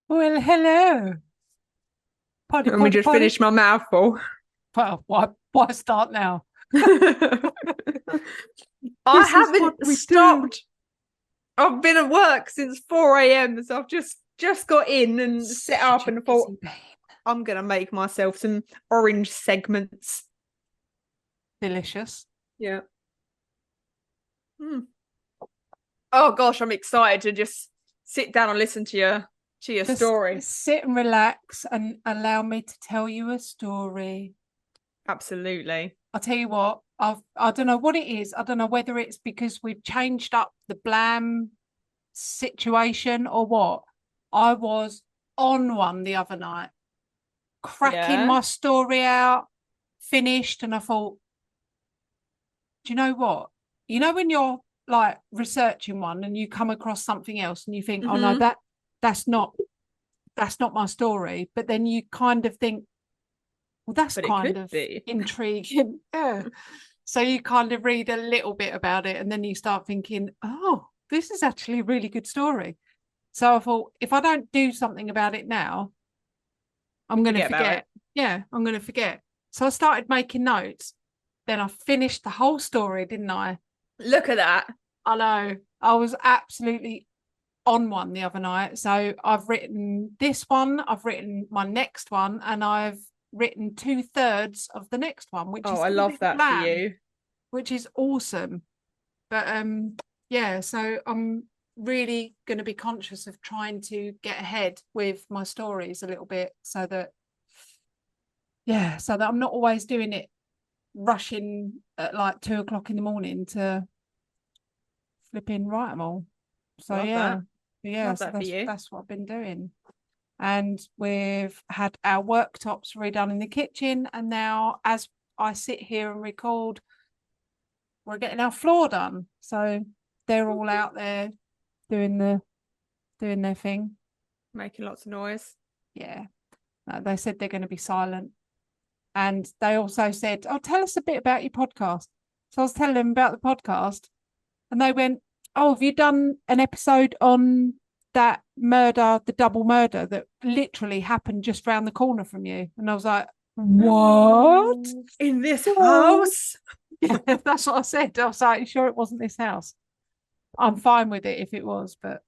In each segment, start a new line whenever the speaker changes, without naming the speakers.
Well, hello. Potty,
Let me
potty,
just
potty.
finish my mouthful.
Well, why start now?
I
This is what
haven't
we do.
stopped. I've been at work since 4 a.m. So I've just got in and set
Such
up
a
and thought
busy bee.
I'm gonna make myself some orange segments.
Delicious.
Yeah. Mm. Oh gosh, I'm excited to just sit down and listen to your
Just
story.
sit and relax and allow me to tell you a story.
Absolutely.
I'll tell you what, I don't know what it is. I don't know whether it's because we've changed up the blam situation or what. I was on one the other night, cracking
Yeah.
my story out, finished, and I thought, do you know what? You know when you're like researching one and you come across something else and you think, oh no,
Mm-hmm.
that's not that's not my story. But then you kind of think, well, that's
But it
kind
could
of
be.
intriguing. Yeah. So you kind of read a little bit about it and then you start thinking, oh, this is actually a really good story. So I thought, if I don't do something about it now, I'm going to
Forget about it.
forget. Yeah, I'm going to forget. So I started making notes. Then I finished the whole story, didn't I?
Look at that.
I know. I was absolutely on one the other night. So I've written this one, I've written my next one, and I've written two-thirds of the next one, which
Oh,
is
I
going to be
love
the
that for
plan,
you.
which is awesome. But yeah, so I'm really going to be conscious of trying to get ahead with my stories a little bit so that I'm not always doing it rushing at like 2 o'clock in the morning to flipping write them all. So
Love that.
so
Love that for you.
that's what I've been doing. And we've had our worktops redone in the kitchen, and now as I sit here and record, we're getting our floor done. So they're all out there doing their thing.
Making lots of noise.
Yeah. No, they said they're going to be silent. And they also said, oh, tell us a bit about your podcast. So I was telling them about the podcast, and they went, oh, have you done an episode on that murder, the double murder that literally happened just round the corner from you? And I was like, what?
In this
No.
house?
Yeah, that's what I said. I was like, sure it wasn't this house. I'm fine with it if it was, but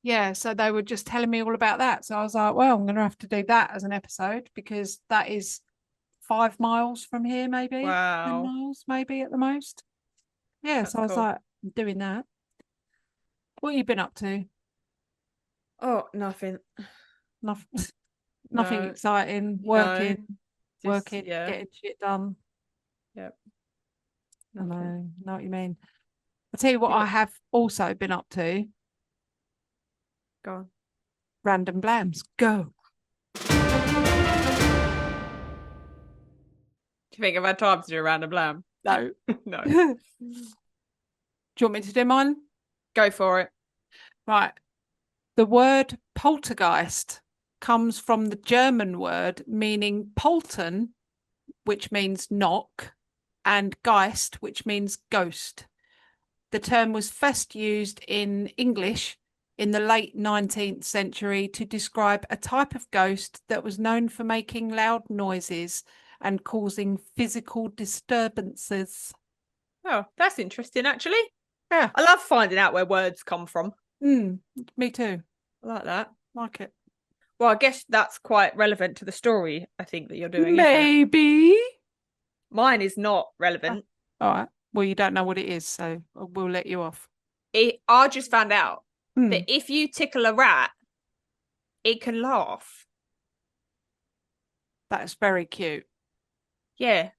yeah, so they were just telling me all about that. So I was like, well, I'm going to have to do that as an episode because that is 5 miles from here, maybe 10
Wow.
miles, maybe at the most. Yeah,
That's
so I was
cool.
like, I'm doing that. What have you been up to?
Oh, nothing.
Nothing, nothing
No,
exciting.
no. Just,
Working,
yeah.
getting shit done.
Yep.
I
Nothing.
know what you mean. I'll tell you what
You
I
got
have also been up to.
gone.
Random blams. Go.
Do you think I've had time to do a random lamb?
No.
No.
Do you want me to do mine?
Go for it.
Right. The word poltergeist comes from the German word meaning Polten, which means knock, and Geist, which means ghost. The term was first used in English in the late 19th century to describe a type of ghost that was known for making loud noises and causing physical disturbances.
Oh, that's interesting, actually.
Yeah,
I love finding out where words come from.
me too.
I like that.
Like it.
Well, I guess that's quite relevant to the story, I think, that you're doing, isn't it?
Maybe.
Mine is not
All
relevant.
right. Well, you don't know what it is, so we'll let you off.
I just found out
Hmm.
that if you tickle a rat, it can laugh.
That's very cute.
Yeah.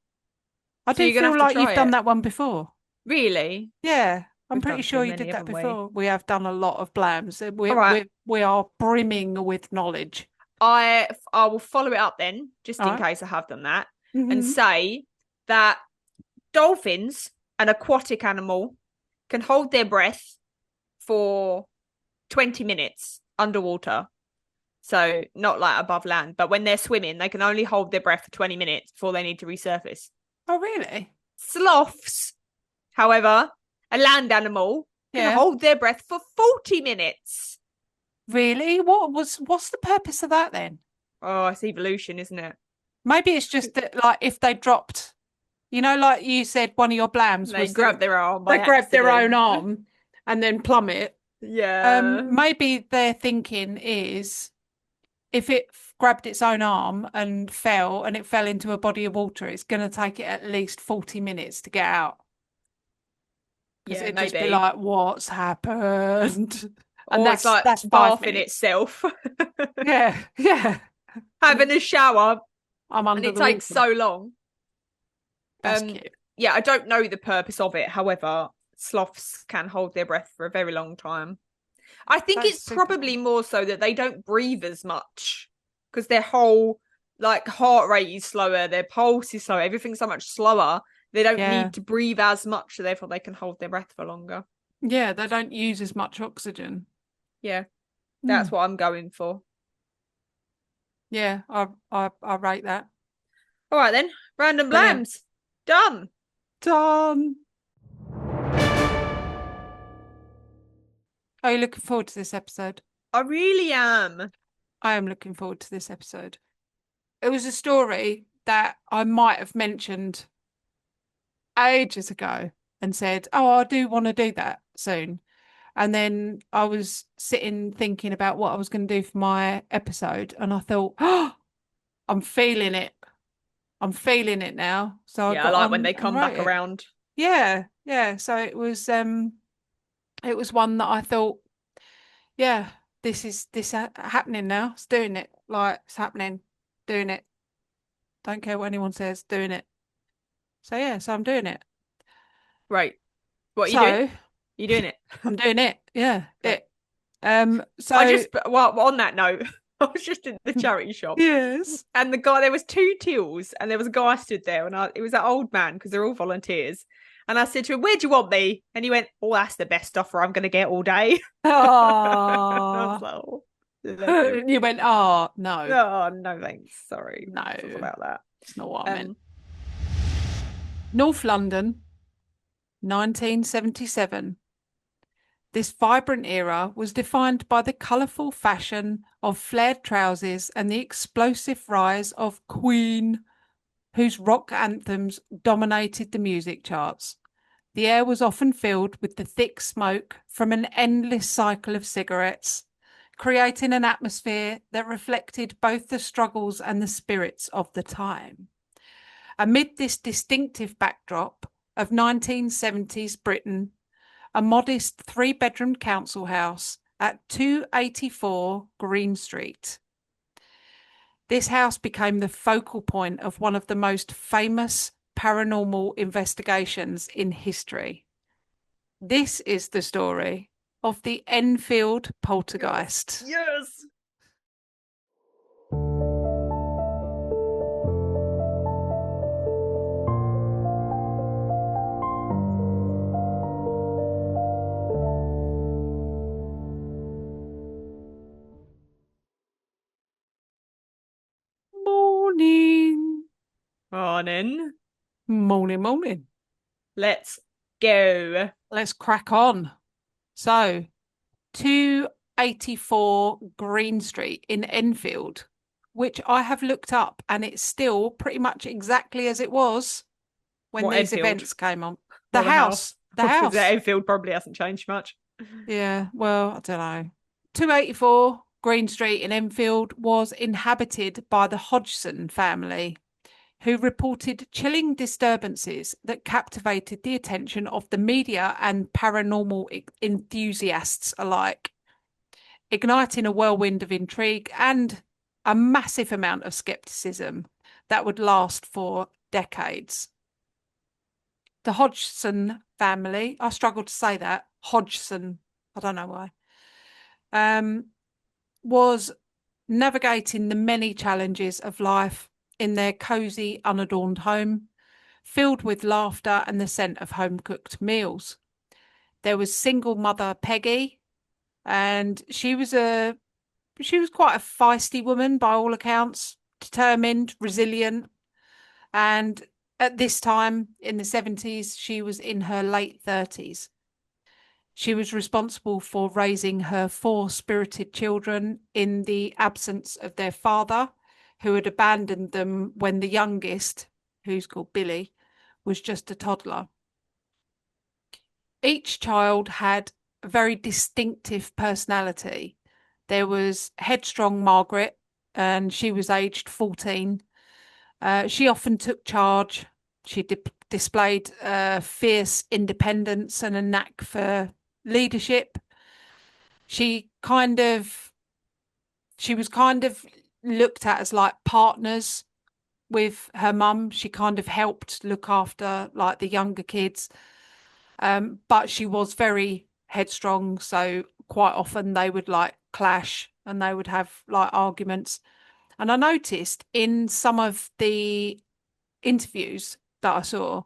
I
So
do
you're gonna
feel
have to
like you've
try
done
it.
that one before.
Really?
Yeah, I'm
We've
pretty
done too
sure you
many,
did that
haven't we?
before. We have done a lot of blams.
All right.
We are brimming with knowledge.
I will follow it up then, just
All
in
right.
case I have done that, and
Mm-hmm.
say that dolphins, an aquatic animal, can hold their breath for 20 minutes underwater. So not like above land, but when they're swimming, they can only hold their breath for 20 minutes before they need to resurface.
Oh, really?
Sloths, however, a land animal, can
Yeah.
hold their breath for 40 minutes.
Really? What's the purpose of that then?
Oh, it's evolution, isn't it?
Maybe it's just that, like, if they dropped, like you said, one of your blams
They
was
grab their arm
they
by
grabbed their own
accident.
arm and then plummet.
Yeah.
Maybe their thinking is if it grabbed its own arm and it fell into a body of water, it's going to take it at least 40 minutes to get out. Because
Yeah,
it'd just be
maybe.
like, what's happened? And
Or it's like
that's 5 minutes.
bathing itself,
Yeah, yeah. And
having a shower,
I'm
and
under
it
the
takes
water.
so long.
That's
Um,
cute.
yeah, I don't know the purpose of it. However, sloths can hold their breath for a very long time. I think
That's
it's
super
probably
cool.
more so that they don't breathe as much because their whole like heart rate is slower, their pulse is slower, everything's so much slower. They don't
Yeah.
need to breathe as much, so therefore they can hold their breath for longer.
Yeah, they don't use as much oxygen.
Yeah, that's
Mm.
what I'm going for.
Yeah, I rate that.
All right then, random
Brilliant.
blams done.
Done. Are you looking forward to this episode?
I really am.
I am looking forward to this episode. It was a story that I might have mentioned ages ago and said, "Oh, I do want to do that soon." And then I was sitting thinking about what I was going to do for my episode, and I thought, "Oh, I'm feeling it. I'm feeling it now." So I
Yeah, I
got
like when
on
they
and
come
wrote
back
it.
around.
Yeah, yeah. So it was one that I thought, yeah, this happening now. It's doing it. Like it's happening, doing it. Don't care what anyone says, doing it. So yeah, so I'm doing it.
Right. What are you doing?
So
You doing it?
I'm doing it. Yeah,
Great.
it.
I
So
just well on that note, I was just in the charity shop
yes.
and the guy there was two tills and there was a guy stood there and it was that old man because they're all volunteers. And I said to him, "Where do you want me?" And he went, "Oh, that's the best offer I'm gonna get all day." And I was
Oh,
like, "Oh, bless him."
you went. Oh no,
Oh no, thanks. Sorry. Thought
no,
about that.
it's not what I meant.
Um,
North London, 1977. This vibrant era was defined by the colourful fashion of flared trousers and the explosive rise of Queen, whose rock anthems dominated the music charts. The air was often filled with the thick smoke from an endless cycle of cigarettes, creating an atmosphere that reflected both the struggles and the spirits of the time. Amid this distinctive backdrop of 1970s Britain, a modest three-bedroom council house at 284 Green Street. This house became the focal point of one of the most famous paranormal investigations in history. This is the story of the Enfield
yes.
Poltergeist.
Yes.
Morning.
Morning.
Morning, morning.
Let's go.
Let's crack on. So, 284 Green Street in Enfield, which I have looked up and it's still pretty much exactly as it was when
What
these
Enfield?
events came on. The
Or the
house,
house?
the
Because
house.
Enfield probably hasn't changed much.
Yeah, well, I don't know. 284 Green Street in Enfield was inhabited by the Hodgson family, who reported chilling disturbances that captivated the attention of the media and paranormal enthusiasts alike, igniting a whirlwind of intrigue and a massive amount of skepticism that would last for decades. The Hodgson family, I struggle to say that, Hodgson, I don't know why, um, was navigating the many challenges of life in their cosy, unadorned home, filled with laughter and the scent of home cooked meals. There was single mother Peggy, and she was quite a feisty woman by all accounts, determined, resilient, and at this time in the 70s, she was in her late 30s. She was responsible for raising her 4 spirited children in the absence of their father, who had abandoned them when the youngest, who's called Billy, was just a toddler. Each child had a very distinctive personality. There was headstrong Margaret, and she was aged 14. She often took charge. She displayed fierce independence and a knack for leadership. She kind of, she was kind of looked at as like partners with her mum. She kind of helped look after like the younger kids. But she was very headstrong, so quite often they would like clash and they would have like arguments. And I noticed in some of the interviews that I saw,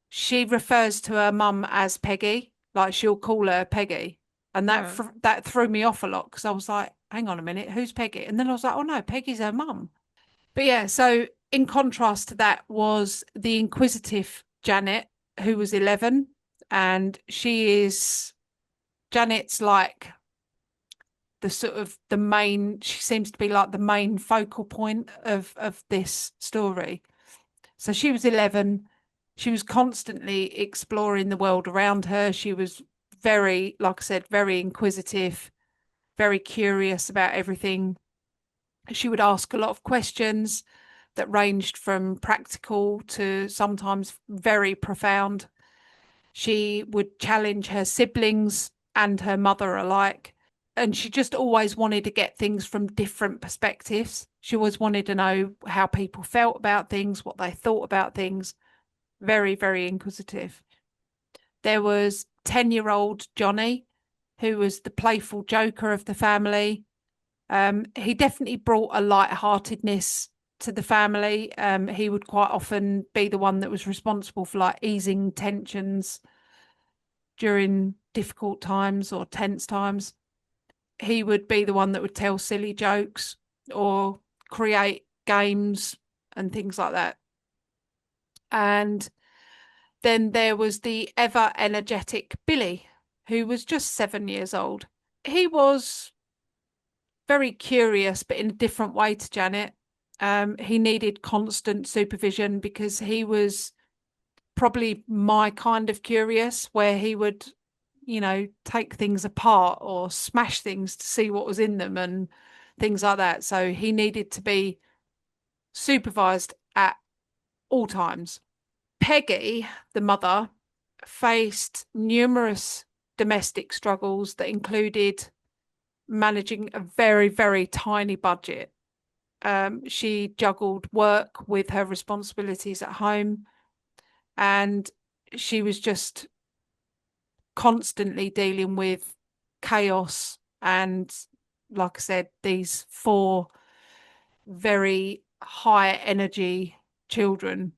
she refers to her mum as Peggy, like she'll call her Peggy, and
Oh.
that threw me off a lot because I was like, hang on a minute, who's Peggy? And then I was like, oh no, Peggy's her mum. But yeah, so in contrast to that was the inquisitive Janet, who was 11, and she is Janet's like the sort of the main, she seems to be like the main focal point of this story. So she was 11. She was constantly exploring the world around her. She was very, like I said, very inquisitive, very curious about everything. She would ask a lot of questions that ranged from practical to sometimes very profound. She would challenge her siblings and her mother alike. And she just always wanted to get things from different perspectives. She always wanted to know how people felt about things, what they thought about things. Very, very inquisitive. There was 10-year-old Johnny, who was the playful joker of the family. He definitely brought a light-heartedness to the family. He would quite often be the one that was responsible for like easing tensions during difficult times or tense times. He would be the one that would tell silly jokes or create games and things like that. And then there was the ever energetic Billy, who was just 7 years old. He was very curious, but in a different way to Janet. He needed constant supervision because he was probably my kind of curious, where he would, take things apart or smash things to see what was in them and things like that. So he needed to be supervised at all times. Peggy, the mother, faced numerous domestic struggles that included managing a very, very tiny budget. She juggled work with her responsibilities at home, and she was just constantly dealing with chaos and, like I said, these 4 very high energy children.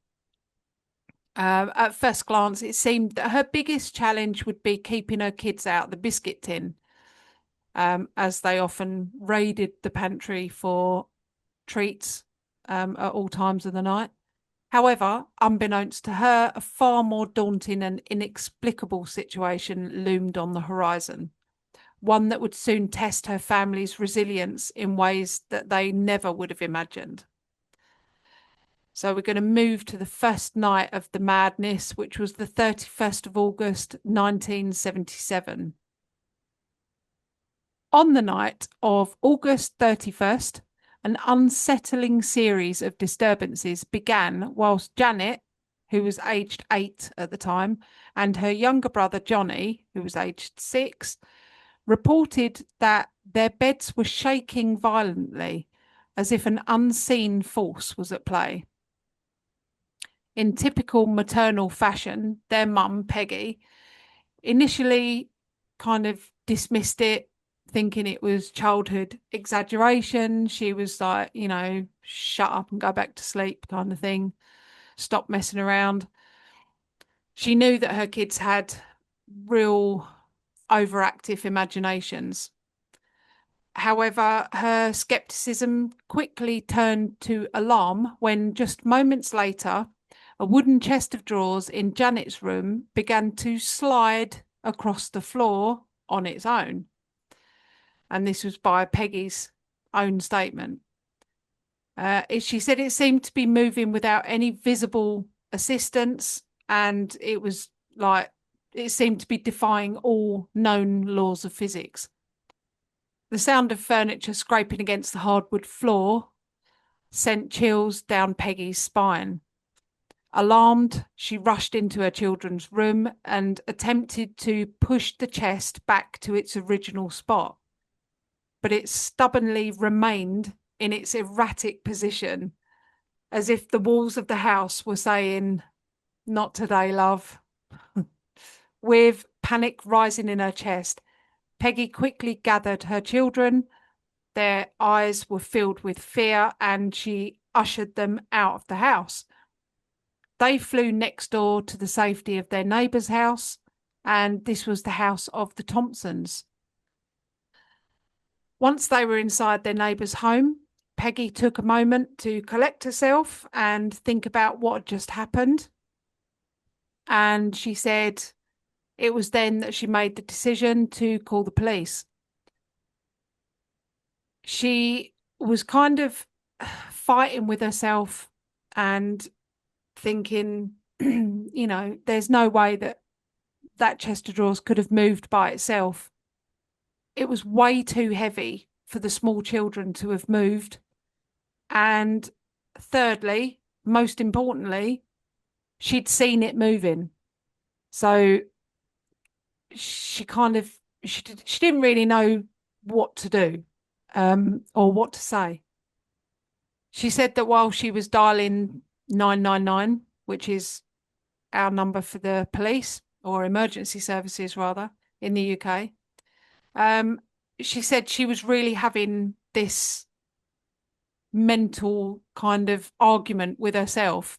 At first glance, it seemed that her biggest challenge would be keeping her kids out the biscuit tin, as they often raided the pantry for treats at all times of the night. However, unbeknownst to her, a far more daunting and inexplicable situation loomed on the horizon, one that would soon test her family's resilience in ways that they never would have imagined. So we're going to move to the first night of the madness, which was the 31st of August, 1977. On the night of August 31st, an unsettling series of disturbances began whilst Janet, who was aged 8 at the time, and her younger brother Johnny, who was aged 6, reported that their beds were shaking violently, as if an unseen force was at play. In typical maternal fashion, their mum, Peggy, initially kind of dismissed it, thinking it was childhood exaggeration. She was like, shut up and go back to sleep kind of thing. Stop messing around. She knew that her kids had real overactive imaginations. However, her skepticism quickly turned to alarm when just moments later, a wooden chest of drawers in Janet's room began to slide across the floor on its own. And this was by Peggy's own statement. She said it seemed to be moving without any visible assistance, and it was like it seemed to be defying all known laws of physics. The sound of furniture scraping against the hardwood floor sent chills down Peggy's spine. Alarmed, she rushed into her children's room and attempted to push the chest back to its original spot. But it stubbornly remained in its erratic position, as if the walls of the house were saying, "Not today, love." With panic rising in her chest, Peggy quickly gathered her children. Their eyes were filled with fear, and she ushered them out of the house. They flew next door to the safety of their neighbour's house, and this was the house of the Thompsons. Once they were inside their neighbour's home, Peggy took a moment to collect herself and think about what had just happened. And she said it was then that she made the decision to call the police. She was kind of fighting with herself and thinking, there's no way that that chest of drawers could have moved by itself. It was way too heavy for the small children to have moved. And thirdly, most importantly, she'd seen it moving. So she didn't really know what to do or what to say. She said that while she was dialing 999, which is our number for the police or emergency services rather in the UK, she said she was really having this mental kind of argument with herself,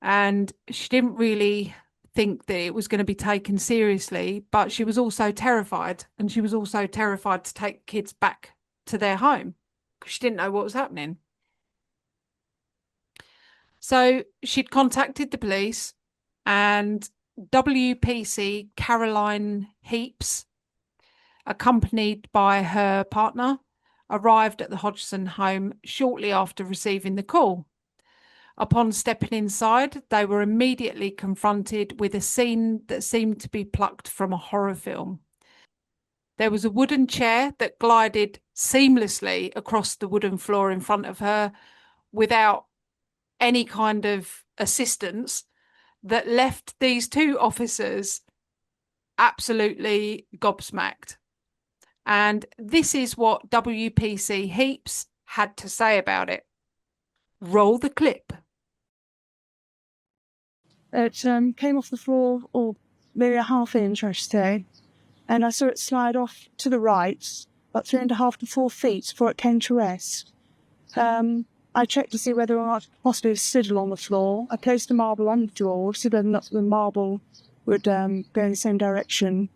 and she didn't really think that it was going to be taken seriously, but she was also terrified, and she was also terrified to take kids back to their home because she didn't know what was happening. So she'd contacted the police, and WPC Caroline Heaps, accompanied by her partner, arrived at the Hodgson home shortly after receiving the call. Upon stepping inside, they were immediately confronted with a scene that seemed to be plucked from a horror film. There was a wooden chair that glided seamlessly across the wooden floor in front of her without any kind of assistance, that left these two officers absolutely gobsmacked. And this is what WPC Heaps had to say about it. Roll the clip.
It came off the floor, or maybe a half inch, I should say, and I saw it slide off to the right, about 3.5 to 4 feet before it came to rest. I checked to see whether or not possibly a sigil on the floor. I placed the marble on the door so that the marble would go in the same direction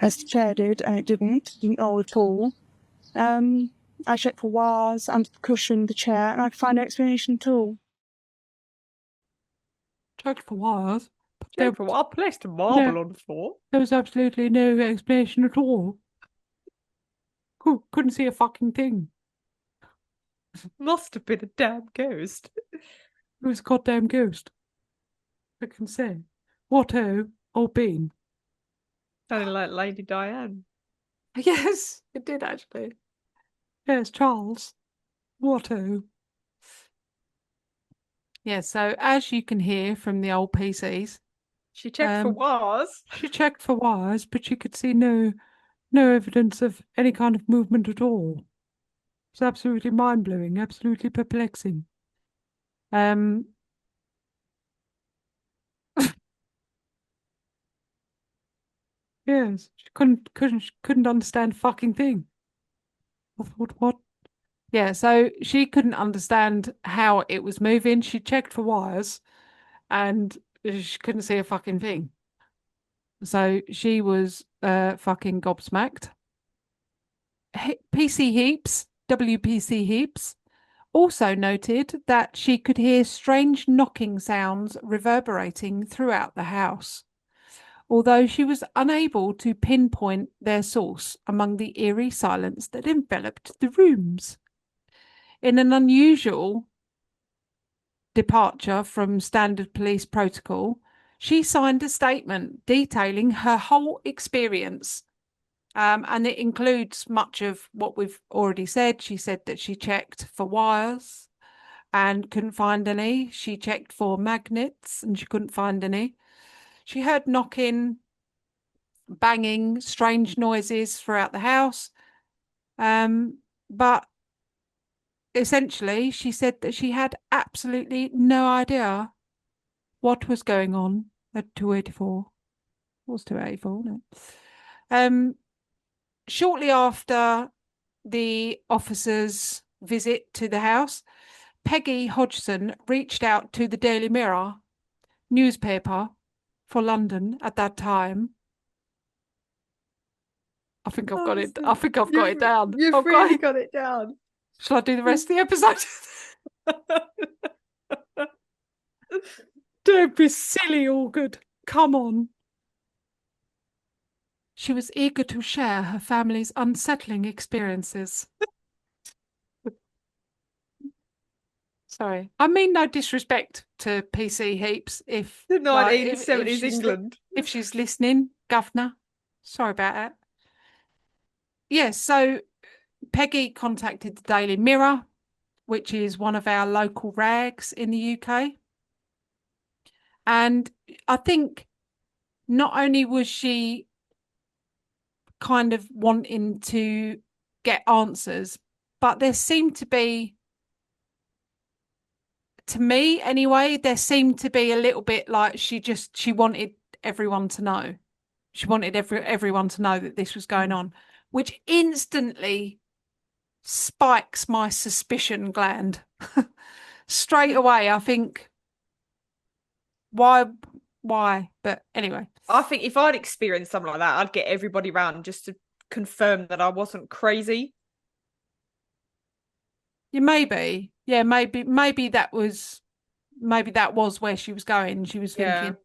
as the chair did, and it didn't roll at all. I checked for wires under the cushion of the chair, and I could find no explanation at all.
Checked for wires.
I placed a marble on the floor.
There was absolutely no explanation at all. Couldn't see a fucking thing.
Must have been a damn ghost.
It was a goddamn ghost. I can say. What or been?
Sounded like Lady Diane.
Yes, it did actually. Yes, Charles. What? Yeah, so as you can hear from the old PCs,
she checked for wires.
She checked for wires, but she could see no evidence of any kind of movement at all. It's absolutely mind-blowing, absolutely perplexing. Yes, she couldn't understand a fucking thing. I thought, what? Yeah, so she couldn't understand how it was moving. She checked for wires, and she couldn't see a fucking thing. So she was fucking gobsmacked. WPC Heaps, also noted that she could hear strange knocking sounds reverberating throughout the house. although she was unable to pinpoint their source among the eerie silence that enveloped the rooms. In an unusual departure from standard police protocol, she signed a statement detailing her whole experience. And it includes much of what we've already said. She said that she checked for wires and couldn't find any. She checked for magnets and she couldn't find any. She heard knocking, banging, strange noises throughout the house. But essentially, she said that she had absolutely no idea what was going on at 284. It was 284, no? Shortly after the officers' visit to the house, Peggy Hodgson reached out to the Daily Mirror newspaper for London at that time. I think I've got it. I think I've got it down.
You've really got it down.
Shall I do the rest of the episode? Don't be silly, Allgood. Come on. She was eager to share her family's unsettling experiences. Sorry. I mean no disrespect to PC Heaps if
the 1970s England.
If she's listening, governor. Sorry about that. Yes, so Peggy contacted the Daily Mirror, which is one of our local rags in the UK. And I think not only was she kind of wanting to get answers, but there seemed to be, to me anyway, there seemed to be a little bit like she wanted everyone to know. She wanted everyone to know that this was going on, which instantly spikes my suspicion gland. Straight away, I think, why? But anyway.
I think if I'd experienced something like that, I'd get everybody round just to confirm that I wasn't crazy.
Yeah, maybe. Yeah, maybe that was where she was going. She was thinking,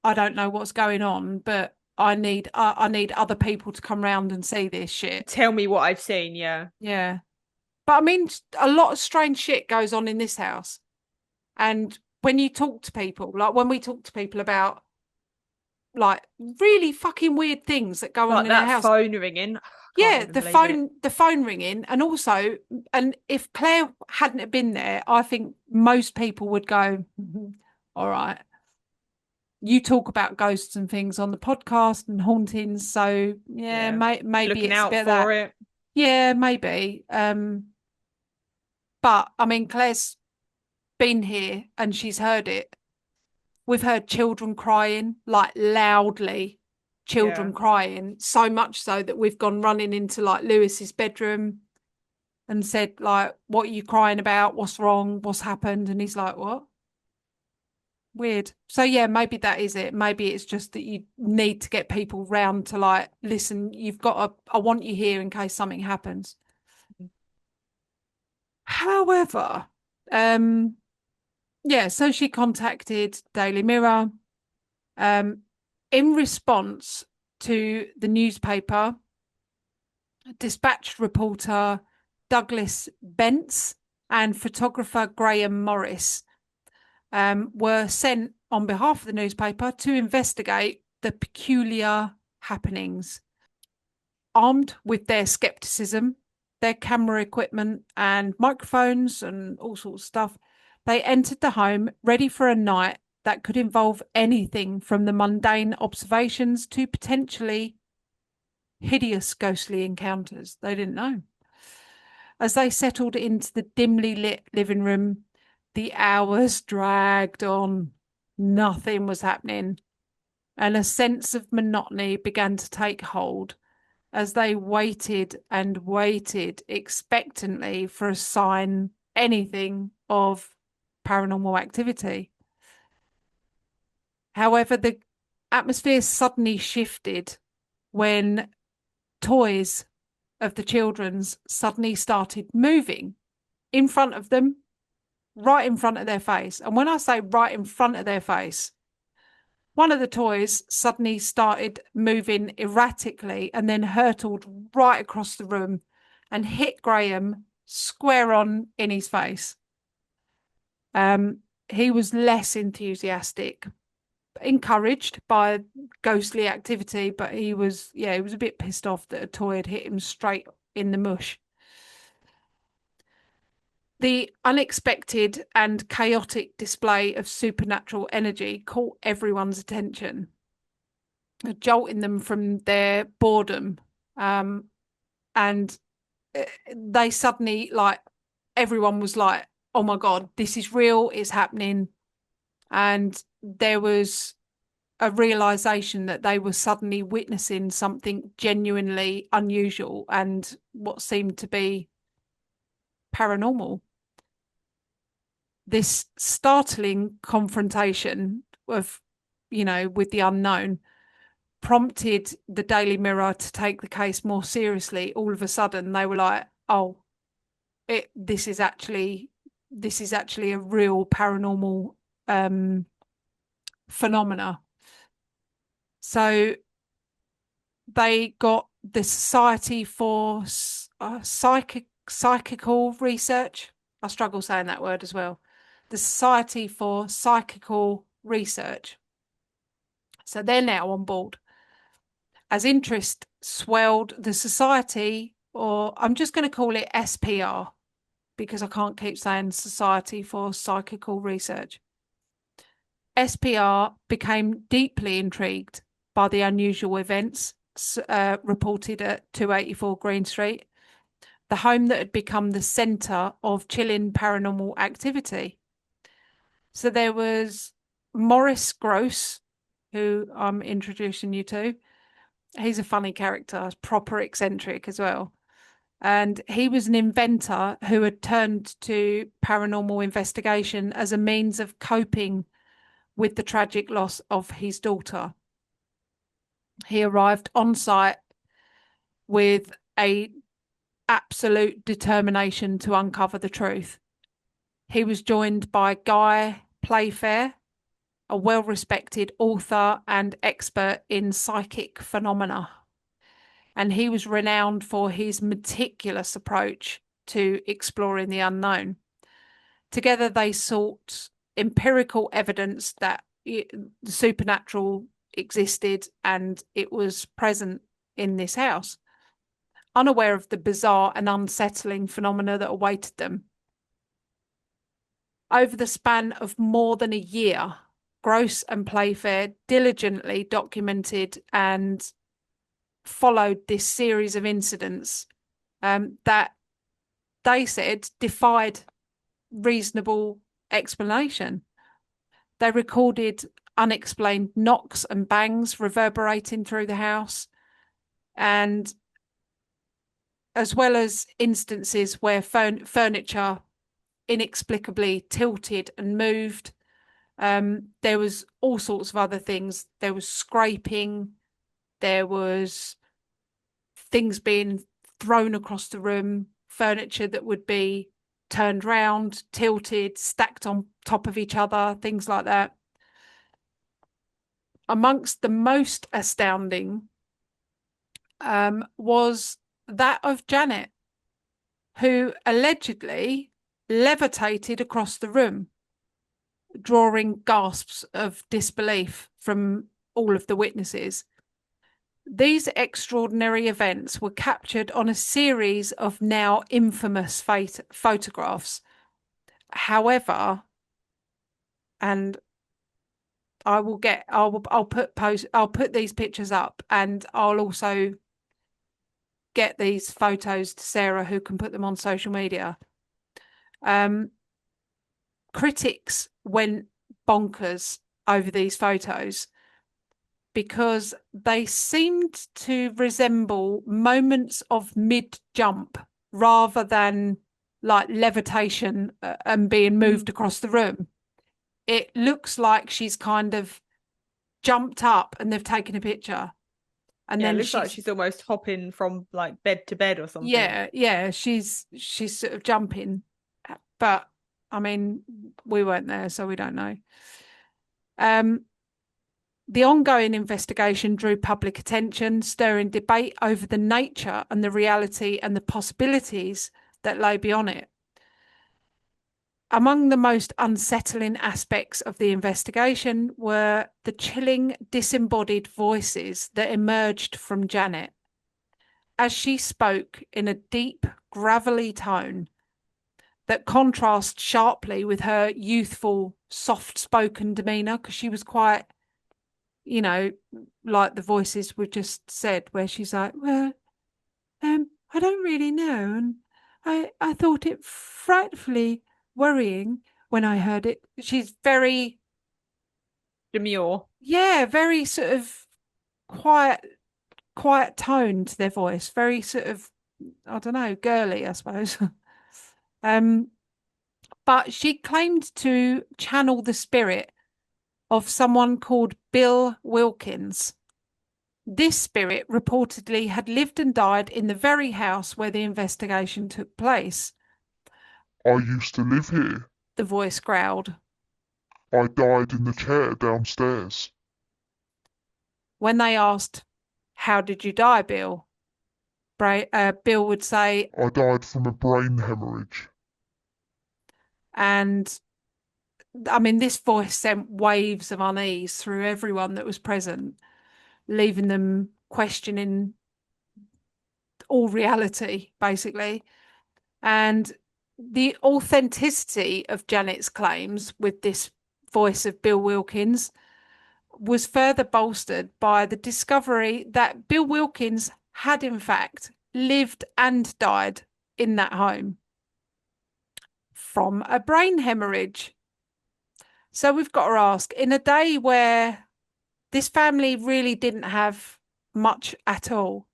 I don't know what's going on, but I need other people to come round and see this shit.
Tell me what I've seen, yeah.
Yeah. But I mean, a lot of strange shit goes on in this house. And when you talk to people, like when we talk to people about like really fucking weird things that go on in their house.
Phone ringing.
Yeah, the phone ringing, and also, and if Claire hadn't have been there, I think most people would go, all right, you talk about ghosts and things on the podcast and hauntings, so yeah. Maybe
looking
it's
out
a bit
for
that.
it.
Yeah, maybe. But I mean, Claire's been here and she's heard it. We've heard children crying, like loudly. Children crying, so much so that we've gone running into like Lewis's bedroom and said like, what are you crying about? What's wrong? What's happened? And he's like, what? Weird. So yeah, maybe that is it. Maybe it's just that you need to get people round to like, listen, I want you here in case something happens. However, so she contacted Daily Mirror. In response to the newspaper, dispatched reporter Douglas Bentz and photographer Graham Maurice were sent on behalf of the newspaper to investigate the peculiar happenings. Armed with their skepticism, their camera equipment and microphones and all sorts of stuff, they entered the home ready for a night that could involve anything from the mundane observations to potentially hideous ghostly encounters. They didn't know. As they settled into the dimly lit living room, the hours dragged on. Nothing was happening, and a sense of monotony began to take hold as they waited and waited expectantly for a sign, anything of paranormal activity. However, the atmosphere suddenly shifted when toys of the children's suddenly started moving in front of them, right in front of their face. And when I say right in front of their face, One of the toys suddenly started moving erratically and then hurtled right across the room and hit Graham square on in his face. He was less enthusiastic, encouraged by ghostly activity, but he was a bit pissed off that a toy had hit him straight in the mush. The unexpected and chaotic display of supernatural energy caught everyone's attention, jolting them from their boredom. And they suddenly, like, everyone was like, oh my God, this is real, it's happening. And there was a realization that they were suddenly witnessing something genuinely unusual and what seemed to be paranormal. This startling confrontation of, with the unknown prompted the Daily Mirror to take the case more seriously. All of a sudden, they were like, "Oh, this is actually a real paranormal phenomena." So they got the Society for Psychical Research. I struggle saying that word as well. The Society for Psychical Research. So they're now on board. As interest swelled, the society, or I'm just going to call it SPR, because I can't keep saying Society for Psychical Research. SPR became deeply intrigued by the unusual events reported at 284 Green Street, the home that had become the centre of chilling paranormal activity. So there was Maurice Grosse, who I'm introducing you to. He's a funny character, proper eccentric as well. And he was an inventor who had turned to paranormal investigation as a means of coping with the tragic loss of his daughter. He arrived on site with a absolute determination to uncover the truth. He was joined by Guy Playfair, a well-respected author and expert in psychic phenomena. And he was renowned for his meticulous approach to exploring the unknown. Together, they sought empirical evidence that the supernatural existed and it was present in this house, unaware of the bizarre and unsettling phenomena that awaited them. Over the span of more than a year, Grosse and Playfair diligently documented and followed this series of incidents that they said defied reasonable explanation. They recorded unexplained knocks and bangs reverberating through the house, and as well as instances where furniture inexplicably tilted and moved. There was all sorts of other things. There was scraping, there was things being thrown across the room, furniture that would be turned round, tilted, stacked on top of each other, things like that. Amongst the most astounding was that of Janet, who allegedly levitated across the room, drawing gasps of disbelief from all of the witnesses. These extraordinary events were captured on a series of now infamous photographs. However, and I'll put these pictures up, and I'll also get these photos to Sarah, who can put them on social media. Critics went bonkers over these photos because they seemed to resemble moments of mid-jump rather than like levitation and being moved across the room. It looks like she's kind of jumped up and they've taken a picture. And then
it looks like she's almost hopping from like bed to bed or something.
Yeah, she's sort of jumping. But I mean, we weren't there, so we don't know. The ongoing investigation drew public attention, stirring debate over the nature and the reality and the possibilities that lay beyond it. Among the most unsettling aspects of the investigation were the chilling, disembodied voices that emerged from Janet as she spoke in a deep, gravelly tone that contrasts sharply with her youthful, soft-spoken demeanour, because she was quite, you know, like the voices we've just said, where she's like, well, I don't really know, and I thought it frightfully worrying when I heard it. She's very
demure.
Yeah, very sort of quiet tone to their voice, very sort of, I don't know, girly, I suppose. But she claimed to channel the spirit of someone called Bill Wilkins. This spirit reportedly had lived and died in the very house where the investigation took place.
I used to live here.
The voice growled.
I died in the chair downstairs.
When they asked, how did you die, Bill? Bill would say,
I died from a brain hemorrhage.
And I mean, this voice sent waves of unease through everyone that was present, leaving them questioning all reality, basically. And the authenticity of Janet's claims with this voice of Bill Wilkins was further bolstered by the discovery that Bill Wilkins had, in fact, lived and died in that home from a brain hemorrhage. So we've got to ask, in a day where this family really didn't have much at all,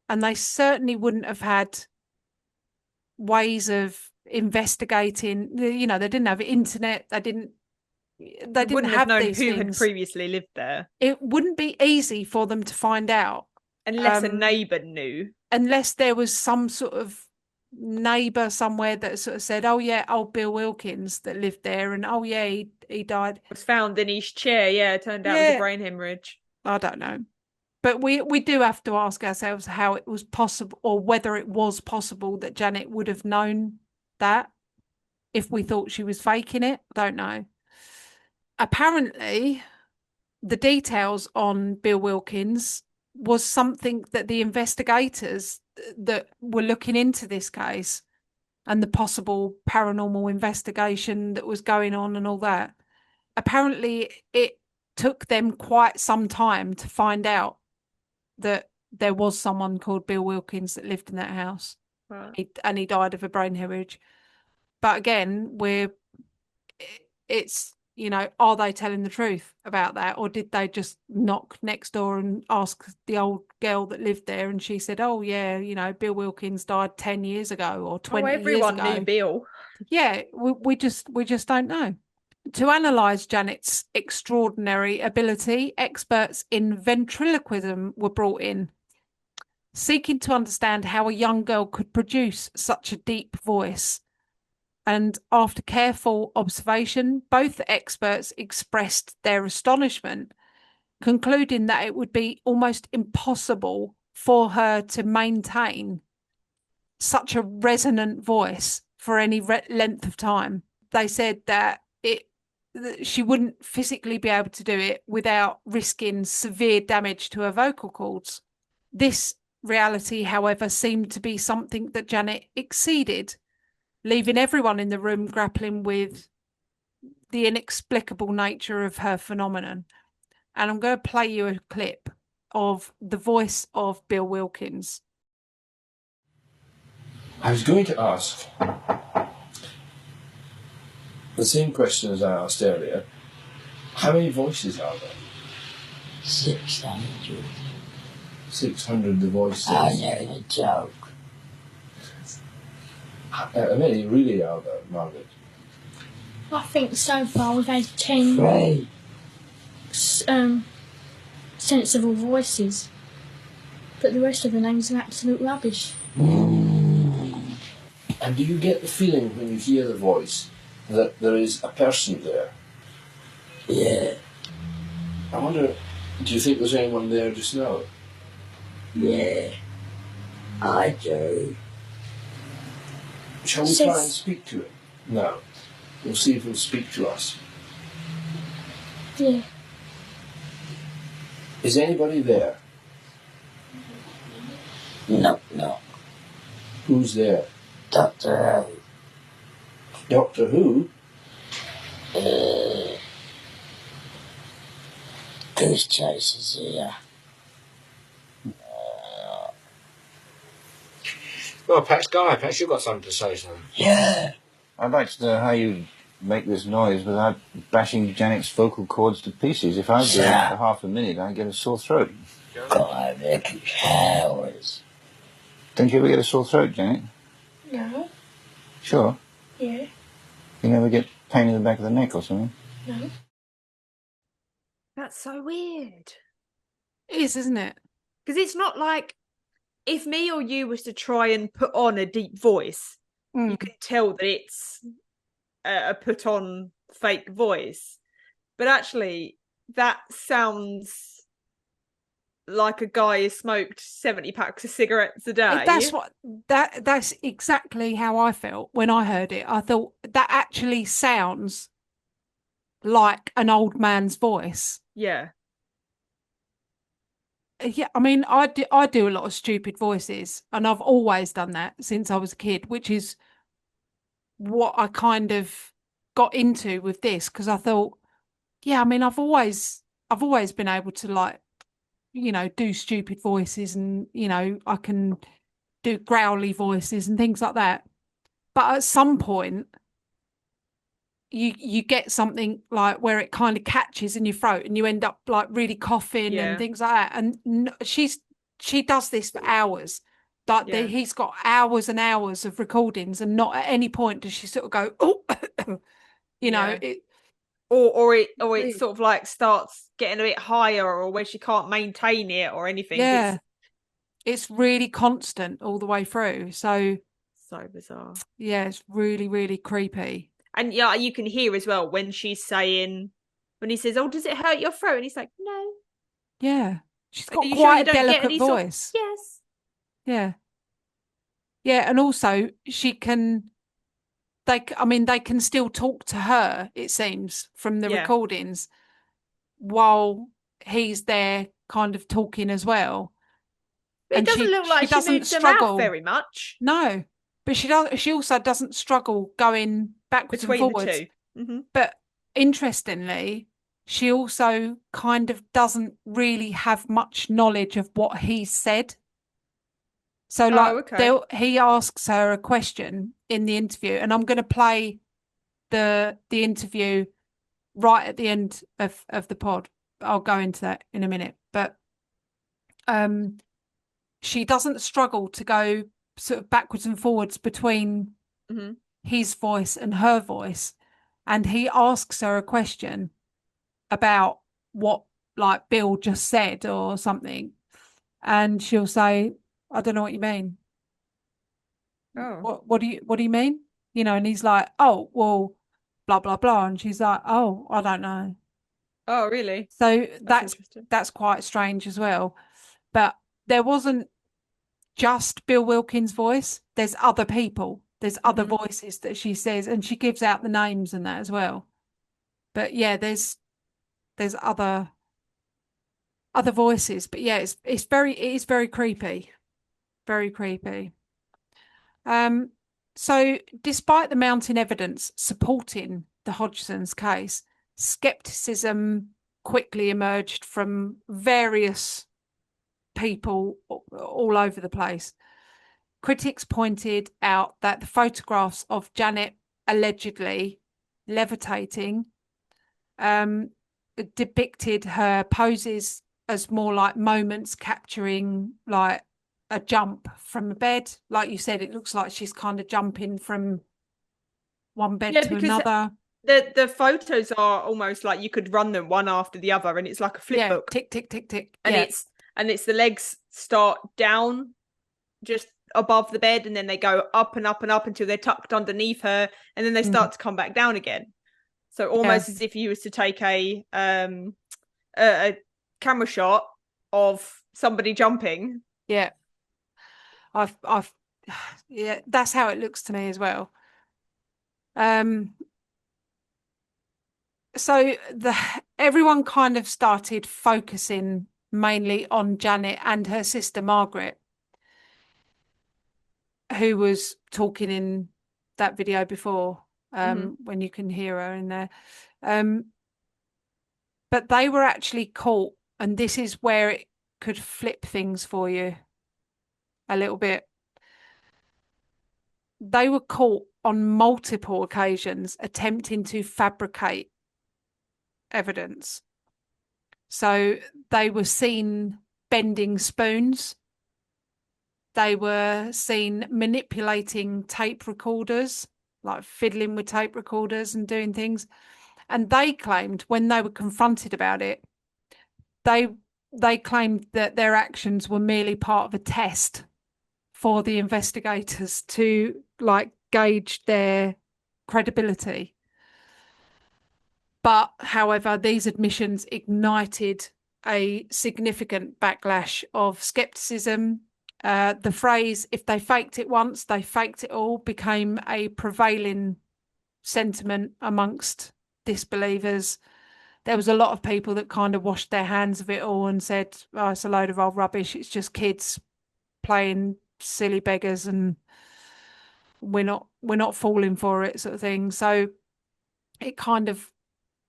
and they certainly wouldn't have had ways of investigating, you know, they didn't have internet, they didn't have
known
these
who
things.
had previously lived there.
It wouldn't be easy for them to find out.
Unless a neighbour knew.
Unless there was some sort of neighbour somewhere that sort of said, oh yeah, old Bill Wilkins that lived there, and oh yeah, he died.
Was found in his chair, yeah, turned out it was a brain hemorrhage.
I don't know. But we do have to ask ourselves how it was possible, or whether it was possible that Janet would have known that if we thought she was faking it. I don't know. Apparently, the details on Bill Wilkins was something that the investigators that were looking into this case and the possible paranormal investigation that was going on and all that, apparently it took them quite some time to find out that there was someone called Bill Wilkins that lived in that house.
Right.
And he died of a brain hemorrhage. But again, it's, you know, are they telling the truth about that? Or did they just knock next door and ask the old girl that lived there? And she said, oh, yeah, you know, Bill Wilkins died 10 years ago or 20 years ago.
Everyone knew Bill.
Yeah, we just don't know. To analyse Janet's extraordinary ability, experts in ventriloquism were brought in, seeking to understand how a young girl could produce such a deep voice. And after careful observation, both experts expressed their astonishment, concluding that it would be almost impossible for her to maintain such a resonant voice for any length of time. They said that she wouldn't physically be able to do it without risking severe damage to her vocal cords. This reality, however, seemed to be something that Janet exceeded, leaving everyone in the room grappling with the inexplicable nature of her phenomenon. And I'm going to play you a clip of the voice of Bill Wilkins.
I was going to ask the same question as I asked earlier. How many voices are there?
600.
600 the voices.
I know the joke.
How many really are there, Margaret?
I think so far we've had 10
3.
sensible voices, but the rest of the names are absolute rubbish.
And do you get the feeling when you hear the voice that there is a person there?
Yeah.
I wonder, do you think there's anyone there just now?
Yeah, I do.
Shall we try and speak to him now? We'll see if he'll speak to us.
Yeah.
Is anybody there?
No.
Who's there?
Doctor Who.
Doctor Who?
Goose Chasers here.
Well, perhaps Guy, perhaps you've got something to say, son.
Yeah.
I'd like to know how you make this noise without bashing Janet's vocal cords to pieces. If I do it for half a minute, I get a sore throat.
Guy making showers.
Don't you ever get a sore throat, Janet?
No.
Sure.
Yeah.
You never get pain in the back of the neck or something?
No.
That's so weird.
It is, isn't it?
Because it's not like if me or you was to try and put on a deep voice, you can tell that it's a put on fake voice. But actually, that sounds like a guy has smoked 70 packs of cigarettes a day.
That's exactly how I felt when I heard it. I thought that actually sounds like an old man's voice.
Yeah.
Yeah, I mean, I do a lot of stupid voices, and I've always done that since I was a kid, which is what I kind of got into with this, because I thought, yeah, I mean, I've always been able to, like, you know, do stupid voices, and, you know, I can do growly voices and things like that. But at some point, you get something like where it kind of catches in your throat and you end up like really coughing and things like that. And she does this for hours. Like he's got hours and hours of recordings, and not at any point does she sort of go, oh, you know, it.
Or it sort of like starts getting a bit higher, or where she can't maintain it or anything.
Yeah, it's really constant all the way through. So
bizarre.
Yeah, it's really, really creepy.
And yeah, you can hear as well when she's saying, when he says, "Oh, does it hurt your throat?" And he's like, "No."
Yeah, she's got
quite
quite a delicate voice.
Yes.
Yeah. Yeah, and also they can still talk to her, it seems, from the recordings, while he's there kind of talking as well.
But it doesn't look like she moves her mouth very much.
No, but she also doesn't struggle going backwards and forwards.
The two. Mm-hmm.
But interestingly, she also kind of doesn't really have much knowledge of what he said. So he asks her a question in the interview, and I'm going to play the interview right at the end of the pod. I'll go into that in a minute. But she doesn't struggle to go sort of backwards and forwards between his voice and her voice. And he asks her a question about what, like, Bill just said or something. And she'll say, "I don't know what you mean."
Oh.
What do you mean? You know, and he's like, "Oh, well, blah, blah, blah." And she's like, "Oh, I don't know."
Oh, really?
So that's quite strange as well. But there wasn't just Bill Wilkins' voice. There's other people. There's other voices that she says, and she gives out the names and that as well. But yeah, there's other voices. But yeah, it is very creepy. Very creepy. So despite the mounting evidence supporting the Hodgson's case, skepticism quickly emerged from various people all over the place. Critics pointed out that the photographs of Janet allegedly levitating depicted her poses as more like moments capturing like a jump from a bed. Like you said, it looks like she's kind of jumping from one bed to another.
The photos are almost like you could run them one after the other, and it's like a flip book.
Tick, tick, tick, tick.
And it's the legs start down just above the bed, and then they go up and up and up until they're tucked underneath her, and then they start to come back down again. So almost as if you was to take a a camera shot of somebody jumping.
Yeah. I've yeah, that's how it looks to me as well. So everyone kind of started focusing mainly on Janet and her sister Margaret, who was talking in that video before, when you can hear her in there. But they were actually caught, and this is where it could flip things for you a little bit. They were caught on multiple occasions attempting to fabricate evidence. So they were seen bending spoons. They were seen manipulating tape recorders, like fiddling with tape recorders and doing things. And they claimed, when they were confronted about it, they claimed that their actions were merely part of a test for the investigators to like gauge their credibility. But however, these admissions ignited a significant backlash of skepticism. The phrase, if they faked it once, they faked it all, became a prevailing sentiment amongst disbelievers. There was a lot of people that kind of washed their hands of it all and said, oh, it's a load of old rubbish. It's just kids playing silly beggars and we're not falling for it, sort of thing. So it kind of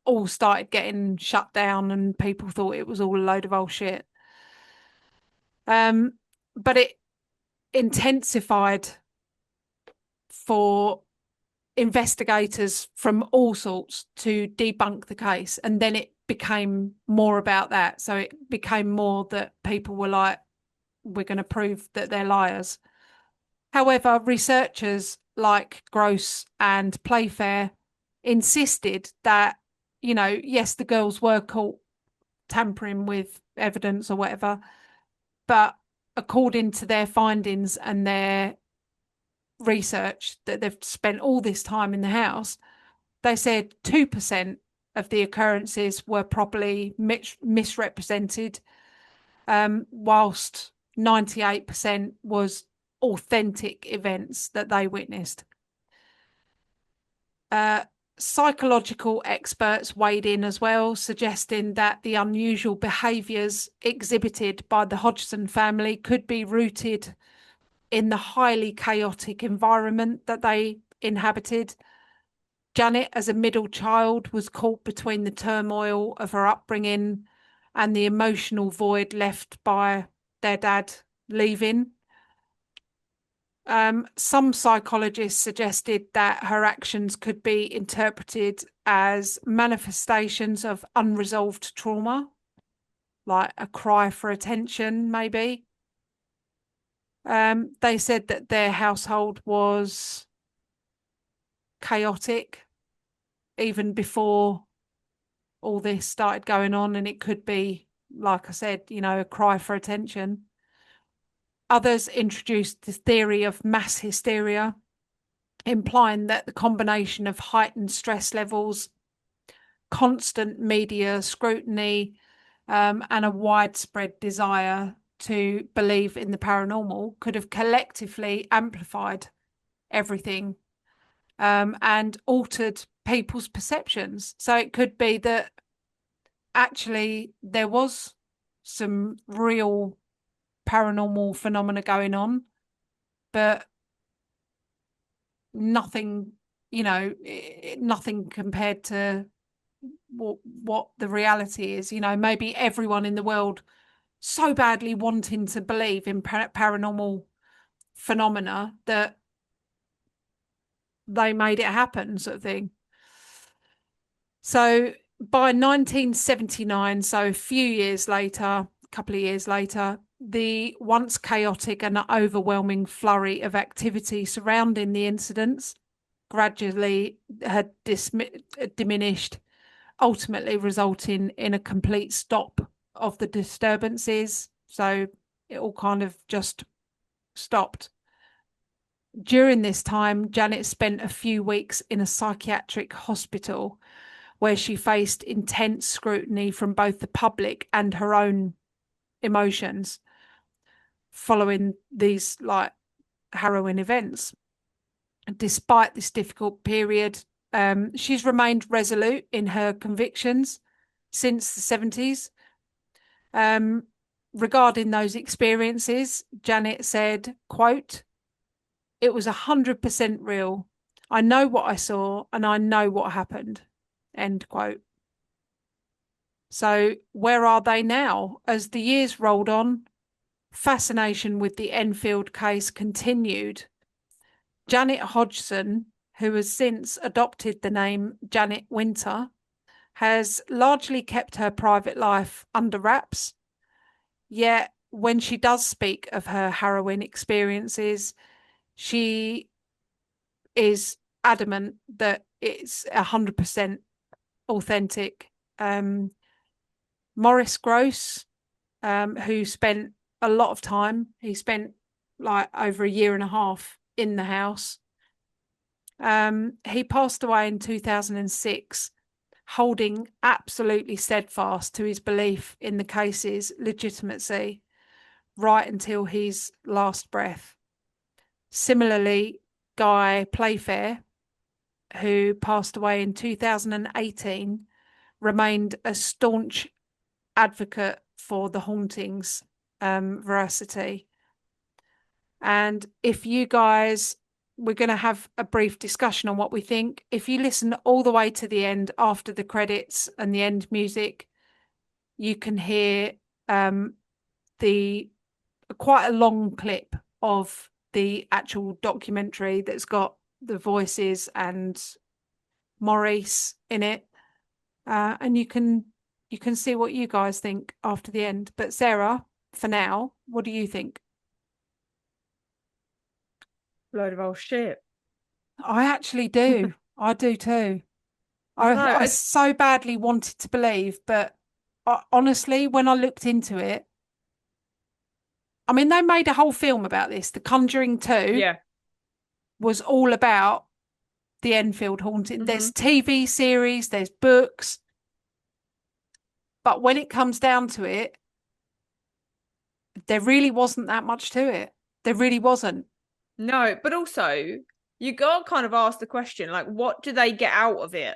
all started getting shut down and people thought it was all a load of old shit. But it intensified for investigators from all sorts to debunk the case, and then it became more about that. So it became more that people were like, we're going to prove that they're liars. However, researchers like Grosse and Playfair insisted that, you know, yes, the girls were caught tampering with evidence or whatever, but according to their findings and their research that they've spent all this time in the house, they said 2% of the occurrences were properly misrepresented, whilst 98% was authentic events that they witnessed. Psychological experts weighed in as well, suggesting that the unusual behaviours exhibited by the Hodgson family could be rooted in the highly chaotic environment that they inhabited. Janet, as a middle child, was caught between the turmoil of her upbringing and the emotional void left by their dad leaving. Some psychologists suggested that her actions could be interpreted as manifestations of unresolved trauma, like a cry for attention, maybe. They said that their household was chaotic even before all this started going on, and it could be, like I said, you know, a cry for attention. Others introduced the theory of mass hysteria, implying that the combination of heightened stress levels, constant media scrutiny, and a widespread desire to believe in the paranormal could have collectively amplified everything, and altered people's perceptions. So it could be that actually there was some real paranormal phenomena going on, but nothing, you know, nothing compared to what the reality is. You know, maybe everyone in the world so badly wanting to believe in paranormal phenomena that they made it happen, sort of thing. So by 1979, so a few years later, a couple of years later, the once chaotic and overwhelming flurry of activity surrounding the incidents gradually had diminished, ultimately resulting in a complete stop of the disturbances. So it all kind of just stopped. During this time, Janet spent a few weeks in a psychiatric hospital where she faced intense scrutiny from both the public and her own emotions following these like harrowing events. Despite this difficult period, she's remained resolute in her convictions since the 70s. Regarding those experiences, Janet said, quote, "It was 100% real. I know what I saw and I know what happened," end quote. So where are they now? As the years rolled on, fascination with the Enfield case continued. Janet Hodgson, who has since adopted the name Janet Winter, has largely kept her private life under wraps. Yet when she does speak of her harrowing experiences, she is adamant that it's 100% authentic. Maurice Grosse, who spent a lot of time, he spent like over a year and a half in the house. He passed away in 2006, holding absolutely steadfast to his belief in the case's legitimacy right until his last breath. Similarly, Guy Playfair, who passed away in 2018, remained a staunch advocate for the hauntings veracity. And if you guys, we're going to have a brief discussion on what we think. If you listen all the way to the end after the credits and the end music, you can hear the quite a long clip of the actual documentary that's got the voices and Maurice in it, and you can see what you guys think after the end. But Sarah, for now, what do you think?
Load of old shit.
I actually do. I do too. I so badly wanted to believe, but honestly, when I looked into it, I mean, they made a whole film about this. The Conjuring 2 was all about the Enfield haunting.
Mm-hmm.
There's TV series, there's books. But when it comes down to it, there really wasn't that much to it. There really wasn't.
No, but also, you got to kind of ask the question, like, what do they get out of it?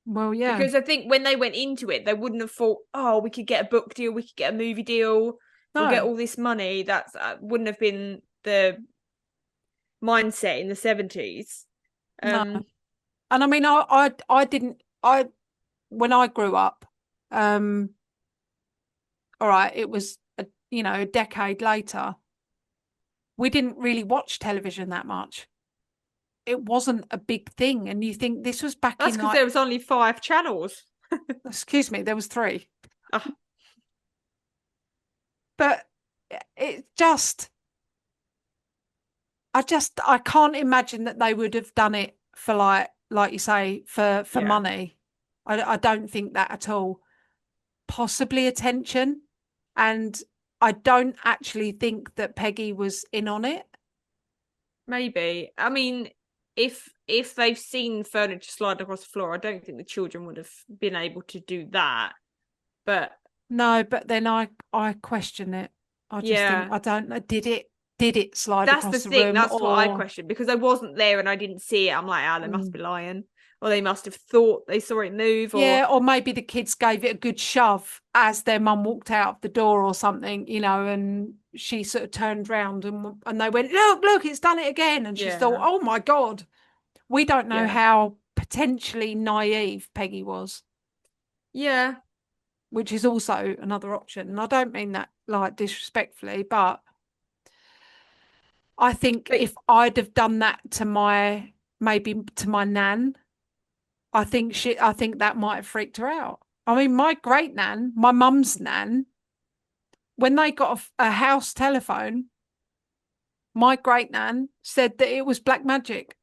Well, yeah.
Because I think when they went into it, they wouldn't have thought, oh, we could get a book deal, we could get a movie deal, we'll get all this money. That wouldn't have been the mindset in the 70s.
No. And I mean, I didn't, when I grew up, all right, it was, a decade later, we didn't really watch television that much. It wasn't a big thing. And you think this was back
That's
in
because there was only 5 channels.
Excuse me, there was 3.
Oh.
But it just, I can't imagine that they would have done it for like you say, for money. I don't think that at all. Possibly attention. And I don't actually think that Peggy was in on it.
Maybe. I mean, if they've seen furniture slide across the floor, I don't think the children would have been able to do that. But
no, but then I question it. I just think, I don't know, did it slide across the room?
That's the thing, that's what I question, because I wasn't there and I didn't see it. I'm like, they must be lying. Or they must have thought they saw it move.
Or maybe the kids gave it a good shove as their mum walked out of the door or something, and she sort of turned round and they went, look, it's done it again. And she thought, oh my God. We don't know how potentially naive Peggy was.
Yeah.
Which is also another option. And I don't mean that like disrespectfully, but I think if I'd have done that to my nan, I think that might have freaked her out. I mean, my great nan, my mum's nan, when they got a house telephone, my great nan said that it was black magic.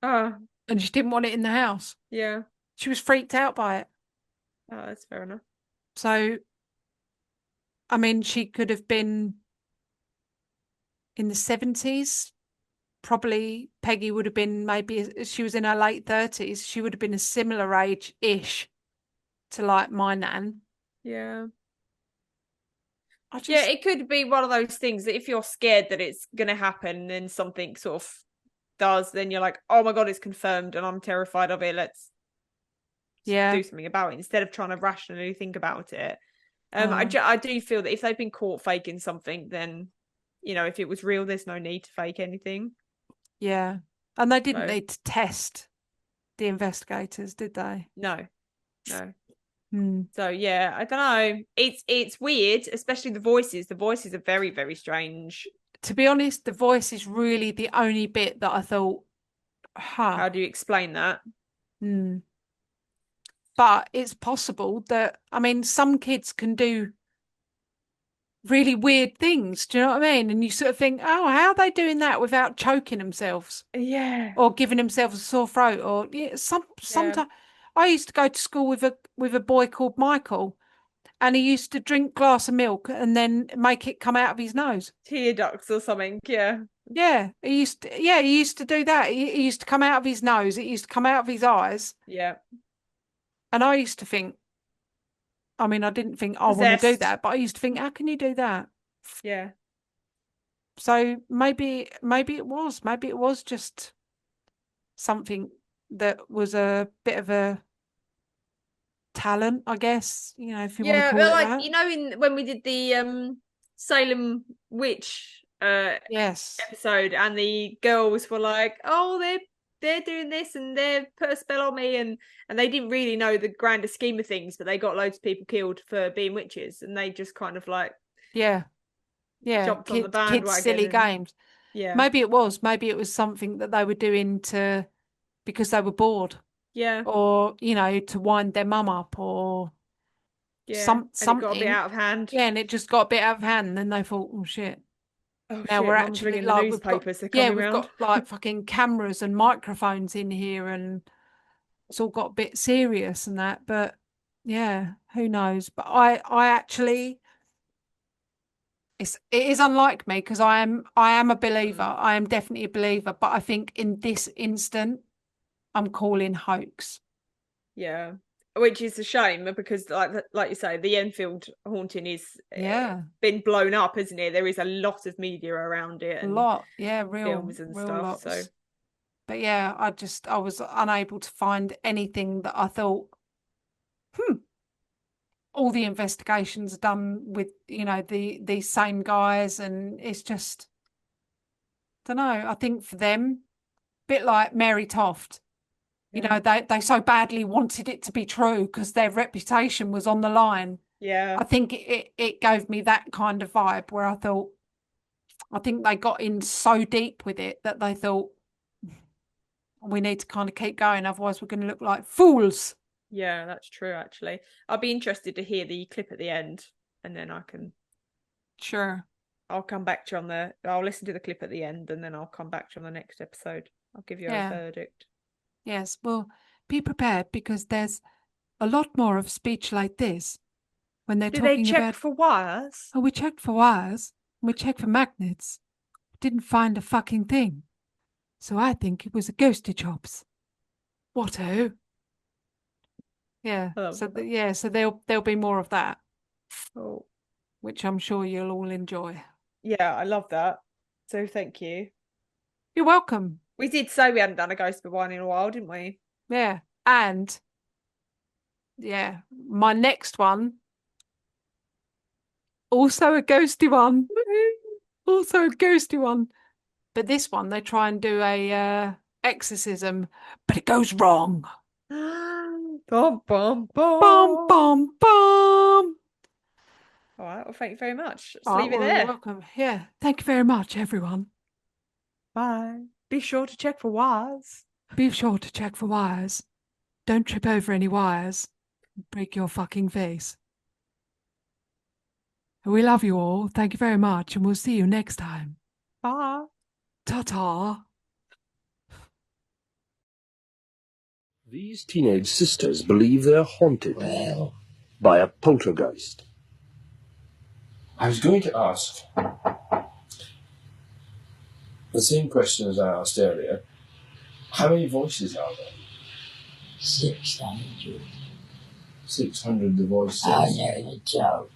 Oh.
And she didn't want it in the house.
Yeah.
She was freaked out by it.
Oh, that's fair enough.
So, I mean, she could have been in the 70s. probably Peggy would have been maybe, she was in her late 30s. She would have been a similar age-ish to like my nan.
Yeah.
I just,
Yeah, it could be one of those things that if you're scared that it's going to happen and something sort of does, then you're like, oh my God, it's confirmed and I'm terrified of it. Let's do something about it instead of trying to rationally think about it. I do feel that if they've been caught faking something, then, you know, if it was real, there's no need to fake anything.
Yeah. And they didn't need to test the investigators, did they?
No. No.
Hmm.
So yeah, I don't know. It's weird, especially the voices. The voices are very, very strange.
To be honest, the voice is really the only bit that I thought,
How do you explain that?
But it's possible that, I mean, some kids can do really weird things. Do you know what I mean? And you sort of think, oh, how are they doing that without choking themselves?
Yeah.
Or giving themselves a sore throat? Or sometimes I used to go to school with a boy called Michael, and he used to drink a glass of milk and then make it come out of his nose.
Tear ducts or something, yeah.
Yeah, he used to do that. He used to come out of his nose. It used to come out of his eyes.
Yeah.
And I used to think, I mean, I didn't think I want to do that, but I used to think, how can you do that?
Yeah.
So maybe it was just something that was a bit of a talent, I guess, you know, if you want to call it
like
that.
you know, when we did the Salem witch episode, and the girls were like, oh, they're doing this and they've put a spell on me, and they didn't really know the grander scheme of things, but they got loads of people killed for being witches, and they just kind of like jumped on the bandwagon.
Kids silly games.
Yeah,
maybe it was something that they were doing because they were bored.
Yeah.
Or, you know, to wind their mum up, or something.
And it got a bit out of hand.
Yeah, and it just got a bit out of hand, and then they thought, oh shit.
Oh,
now
shit,
we're
Mum's
actually
ringing
like,
the newspapers, they're coming
we've
round.
got like fucking cameras and microphones in here, and it's all got a bit serious and that. But yeah, who knows? But I actually, it is unlike me, because I am a believer. I am definitely a believer. But I think in this instant, I'm calling hoax.
Yeah, which is a shame, because like you say, the Enfield haunting is been blown up, isn't it? There is a lot of media around it, and
a lot, real
films and
real
stuff.
lots.
So,
but yeah, I was unable to find anything that I thought, all the investigations done with, you know, these same guys, and it's just, I don't know. I think for them, a bit like Mary Toft. You know, they so badly wanted it to be true because their reputation was on the line.
Yeah.
I think it gave me that kind of vibe where I thought, I think they got in so deep with it that they thought, we need to kind of keep going, otherwise we're going to look like fools.
Yeah, that's true, actually. I'll be interested to hear the clip at the end, and then I can...
Sure.
I'll come back to you I'll listen to the clip at the end, and then I'll come back to you on the next episode. I'll give you a verdict.
Yes, well, be prepared, because there's a lot more of speech like this when they're talking about...
Do they check for wires?
Oh, we checked for wires. We checked for magnets. Didn't find a fucking thing. So I think it was a ghosty chops. What-o? Yeah. So there'll be more of that.
Oh.
Which I'm sure you'll all enjoy.
Yeah, I love that. So thank you.
You're welcome.
We did say we hadn't done a ghost of wine in a while, didn't we?
Yeah. And my next one, also a ghosty one. Also a ghosty one. But this one, they try and do a exorcism, but it goes wrong.
Bum, bum, bum.
Bum, bum, bum.
All right, well, thank you very much. Let's
All right,
leave it there.
You're welcome. Yeah. Thank you very much, everyone.
Bye. Be sure to check for wires.
Be sure to check for wires. Don't trip over any wires. Break your fucking face. We love you all. Thank you very much, and we'll see you next time.
Bye.
Ta-ta.
These teenage sisters believe they're haunted by a poltergeist.
I was going to ask, The same question as I asked earlier. How many voices are there?
600.
600 the voices.
I know the joke.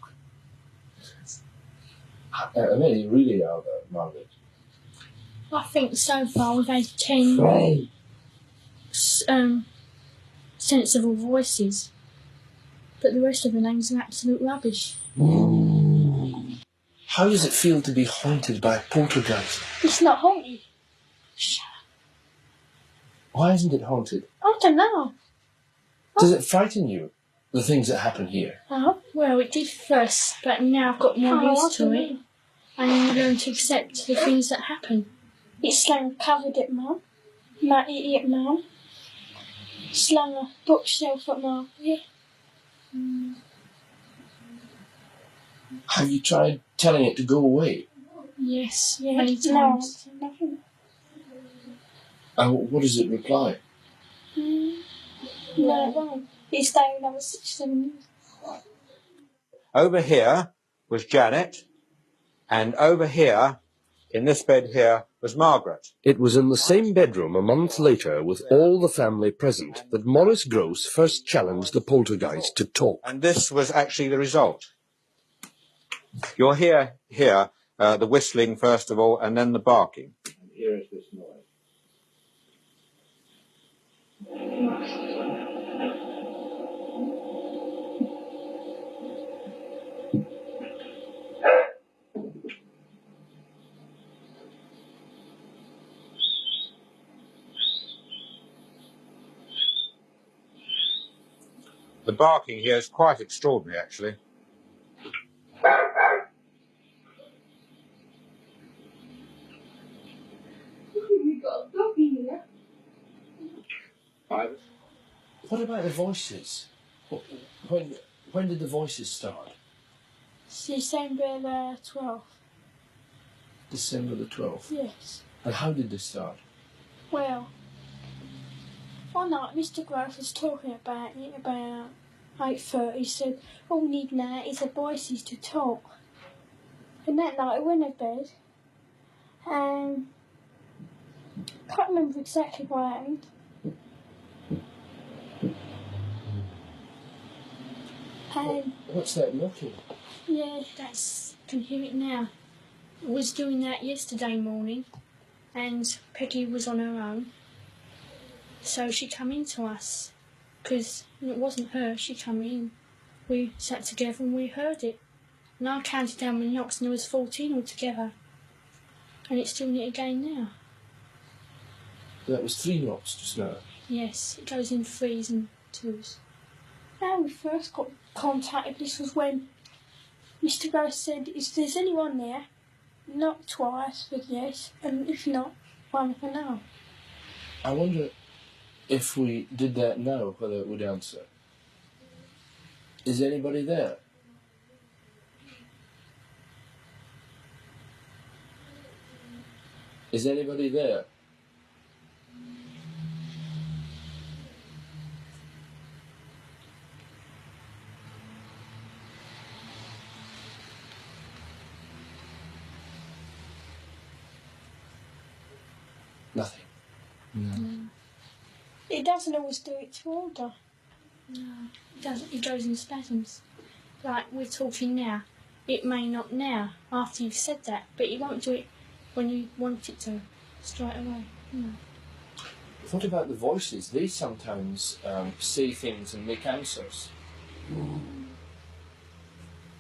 How many really are there, Margaret?
I think so far we've had 10
Three.
sensible voices, but the rest of the names are absolute rubbish.
How does it feel to be haunted by a poltergeist?
It's not haunted.
Why isn't it haunted?
I don't know.
Does it frighten you, the things that happen here?
Oh, well, it did first, but now I've got more used to it. And I learn to accept the things that happen. It's slung covered at Mum. My idiot Mum. Slung a bookshelf at Mum. Yeah.
Have you tried telling it to go away?
Yes, many times.
And what does it reply?
No, it won't. It's staying another 6-7 years.
Over here was Janet, and over here, in this bed here, was Margaret.
It was in the same bedroom a month later, with all the family present, that Maurice Grosse first challenged the poltergeist to talk.
And this was actually the result. You'll hear here the whistling first of all, and then the barking.
And here is this noise.
The barking here is quite extraordinary, actually.
We've got a dog in here.
What about the voices? When did the voices start?
December the 12th.
December the 12th?
Yes.
And how did they start?
Well, one night Mr. Grosse was talking about it about 8:30. He said, all we need now is the voices to talk. And that night I went to bed and I can't remember exactly what happened. And
What's that knocking?
yeah, I can hear it now. I was doing that yesterday morning and Peggy was on her own. So she come in to us, because it wasn't her, she come in. We sat together and we heard it. And I counted down my knocks and there was 14 altogether. And it's doing it again now.
That was 3 knocks just now.
Yes, it goes in 3s and 2s. Now we first got contacted, this was when Mr. Grosse said, if there's anyone there, knock twice with yes, and if not, one for no.
I wonder if we did that now, whether it would answer. Is anybody there? Is anybody there? Nothing. No.
It doesn't always do it to order. No, it doesn't. It goes in spasms. Like we're talking now. It may not now, after you've said that, but it won't do it when you want it to, straight away. No.
What about the voices? They sometimes say things and make answers.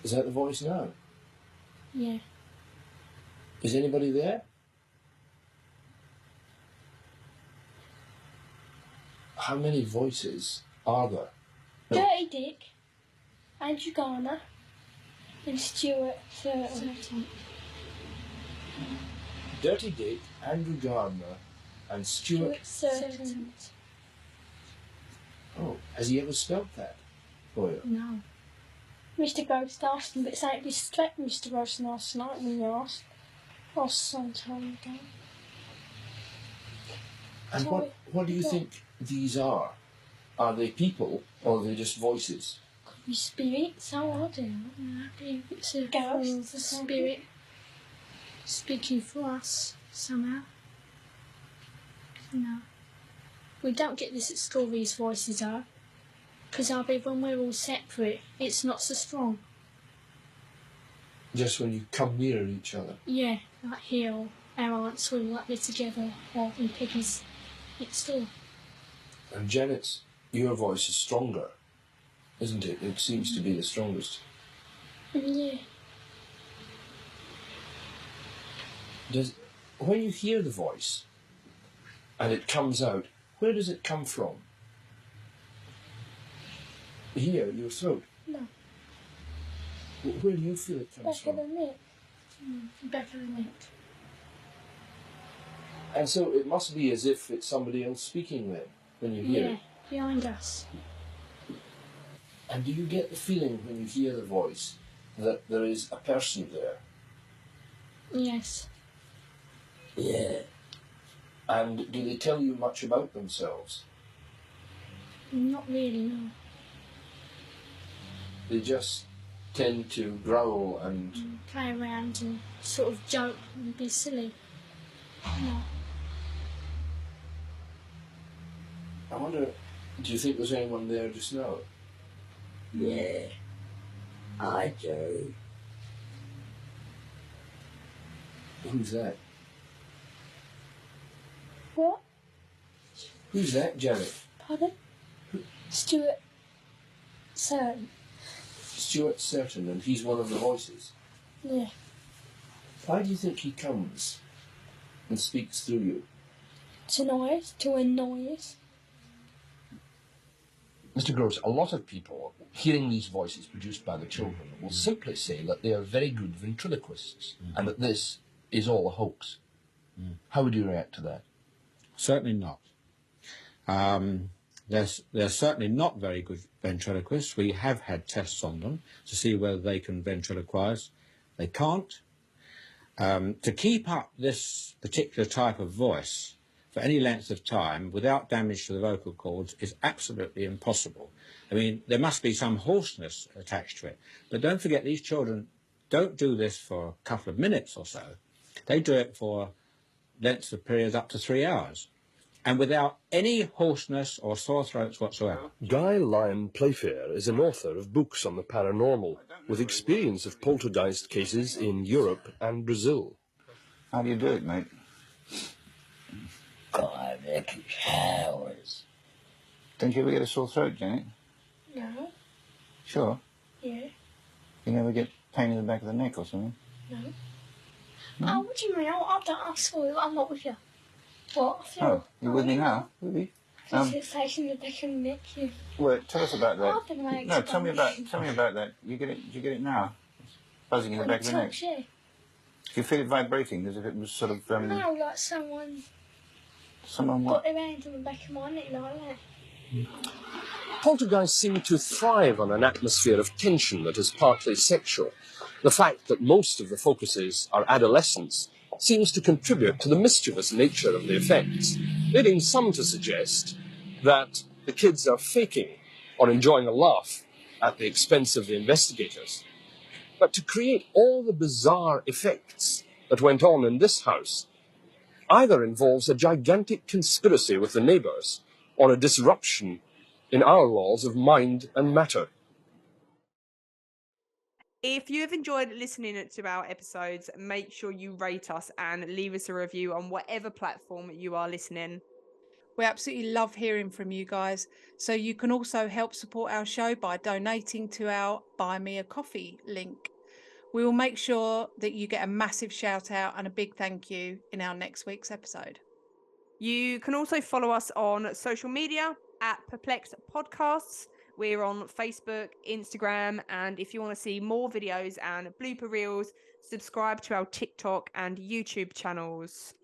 Is that the voice now?
Yeah.
Is anybody there? How many voices are there?
Dirty Dick, Andrew Garner, and Stuart Thurton.
Dirty Dick, Andrew Gardner, and Stuart
Thurton.
Oh, has he ever spelt that for you?
No. Mr. Grosse asked him, but it's like distract Mr. Grosse last night when you asked. Or some time ago.
And what do you think these are? Are they people or are they just voices?
Could be spirits, how I don't know. I believe it's a ghost, a spirit speaking for us. somehow. No. We don't get this at Story's voices though, because when we're all separate, it's not so strong.
Just when you come near each other?
Yeah, like here, or our aunts all like we're together, or in Peggy's next door.
And Janet's, your voice is stronger, isn't it? It seems to be the strongest.
Yeah.
When you hear the voice and it comes out, where does it come from? Here, your throat?
No.
Where do you feel it comes from?
Back of the neck. Back of the neck.
And so it must be as if it's somebody else speaking then, when you hear it.
Yeah, behind us.
And do you get the feeling when you hear the voice that there is a person there?
Yes.
Yeah.
And do they tell you much about themselves?
Not really, no.
They just tend to growl and
play around and sort of joke and be silly. No.
I wonder, do you think there's anyone there just now?
Yeah, I do.
Who's that?
What?
Who's that, Janet?
Pardon? Stuart Certain.
Stuart Certain, and he's one of the voices.
Yeah.
Why do you think he comes and speaks through you?
To annoy us.
Mr. Grosse, a lot of people, hearing these voices produced by the children, will simply say that they are very good ventriloquists and that this is all a hoax. How would you react to that?
Certainly not. They're certainly not very good ventriloquists. We have had tests on them to see whether they can ventriloquize. They can't. To keep up this particular type of voice for any length of time without damage to the vocal cords is absolutely impossible. I mean, there must be some hoarseness attached to it. But don't forget, these children don't do this for a couple of minutes or so. They do it for lengths of periods up to 3 hours, and without any hoarseness or sore throats whatsoever.
Guy Lyon Playfair is an author of books on the paranormal, with experience of poltergeist cases in Europe and Brazil.
How do you do it, mate?
God, Vicky Showers.
Don't you ever get a sore throat, Janet?
No.
Sure.
Yeah.
You never get pain in the back of the neck or something?
No. Oh, what do you mean? I'm sorry, I'm not with you. What? I feel,
Oh, you with me now? With me?
Sensation in the back of the neck. Yeah.
Well, tell us about that.
I've been like
No, tell me about that. You get it now? Buzzing in the back of the neck.
Yeah.
Do you feel it vibrating as if it was sort of
no, like someone
what?
put their hand on the back of my neck like that.
Poltergeists seem to thrive on an atmosphere of tension that is partly sexual. The fact that most of the focuses are adolescents seems to contribute to the mischievous nature of the effects, leading some to suggest that the kids are faking or enjoying a laugh at the expense of the investigators. But to create all the bizarre effects that went on in this house either involves a gigantic conspiracy with the neighbours or a disruption in our laws of mind and matter.
If you have enjoyed listening to our episodes, make sure you rate us and leave us a review on whatever platform you are listening.
We absolutely love hearing from you guys. So you can also help support our show by donating to our Buy Me a Coffee link. We will make sure that you get a massive shout out and a big thank you in our next week's episode.
You can also follow us on social media at Perplexed Podcasts. We're on Facebook, Instagram, and if you want to see more videos and blooper reels, subscribe to our TikTok and YouTube channels.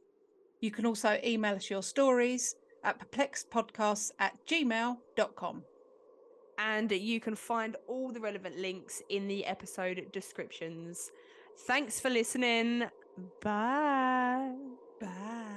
You can also email us your stories at perplexedpodcasts@gmail.com.
And you can find all the relevant links in the episode descriptions. Thanks for listening. Bye.
Bye.